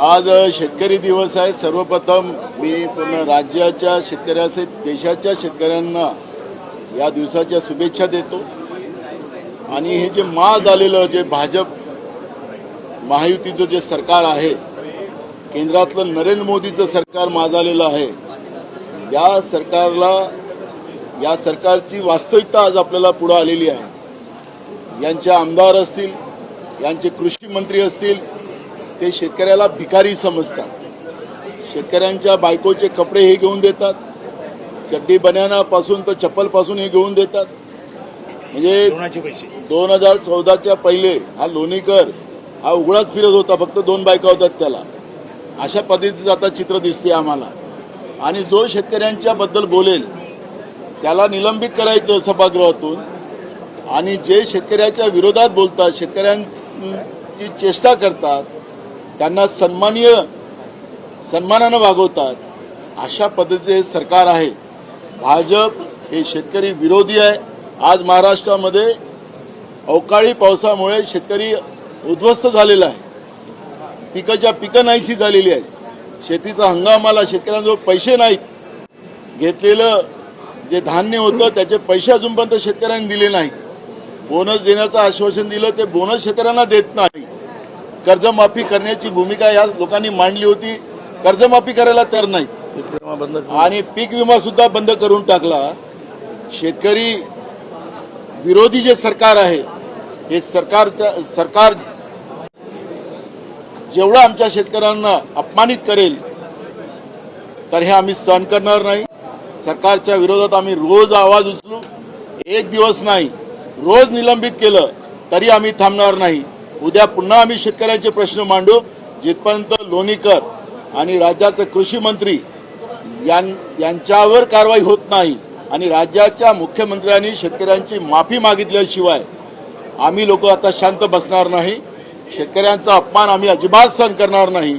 आज शेतकरी दिवस आहे। सर्वप्रथम मी पूर्ण राज्याच्या शेतकऱ्यासहित देशाच्या शेतकऱ्यांना या दिवसाच्या शुभेच्छा देतो। आणि हे जे झालेलं जे भाजप महायुतीचं जे सरकार आहे, केंद्रातलं नरेंद्र मोदीचं सरकार झालेलं आहे, या सरकारची वास्तविकता आज आपल्याला पुढे आलेली आहे। यांचे आमदार असतील, यांचे कृषी मंत्री असतील, ते शेतकऱ्याला भिकारी समजतात। शेतकऱ्यांच्या बायकोचे कपडे हे घेऊन देतात, चड्डी बन्यानापासून तर चप्पलपासून हे घेऊन देतात। म्हणजे 2014च्या पहिले हा लोणीकर हा उघडाच फिरत होता, फक्त 2 बायका होतात त्याला। अशा पद्धतीचं आता चित्र दिसते आम्हाला। आणि जो शेतकऱ्यांच्या बद्दल बोलेल त्याला निलंबित करायचं सभागृहातून, आणि जे शेतकऱ्याच्या विरोधात बोलतात, शेतकऱ्यांची चेष्टा करतात, त्यांना सन्मानानं वागवतात, अशा पद्धतीचे हे सरकार आहे। भाजप हे शेतकरी विरोधी आहे। आज महाराष्ट्रामध्ये अवकाळी पावसामुळे शेतकरी उद्ध्वस्त झालेला आहे, पिकं नाहीशी झालेली आहेत। शेतीचा हंगामाला शेतकऱ्यांजवळ पैसे नाहीत, घेतलेलं जे धान्य होतं त्याचे पैसे अजूनपर्यंत शेतकऱ्यांनी दिले नाही। बोनस देण्याचं आश्वासन दिलं, ते बोनस शेतकऱ्यांना देत नाही। कर्जमाफी करण्याची भूमिका या लोकांनी मांडली होती, कर्जमाफी करायला तयार नाही, आणि पीक विमा सुद्धा बंद करून टाकला। शेतकरी विरोधी जे सरकार आहे, हे सरकार जेवढं आमच्या शेतकऱ्यांना अपमानित करेल तर हे आम्ही सहन करणार नाही। सरकारच्या विरोधात आम्ही रोज आवाज उचलू, एक दिवस नाही, रोज निलंबित केलं तरी आम्ही थांबणार नाही। उद्या पुन्हा आम्ही शेतकऱ्यांचे प्रश्न मांडू, जिथपर्यंत लोणीकर आणि राज्याचे कृषी मंत्री यांच्यावर कारवाई होत नाही आणि राज्याच्या मुख्यमंत्र्यांनी शेतकऱ्यांची माफी मागितल्याशिवाय आम्ही लोक आता शांत बसणार नाही। शेतकऱ्यांचा अपमान आम्ही अजिबात सहन करणार नाही।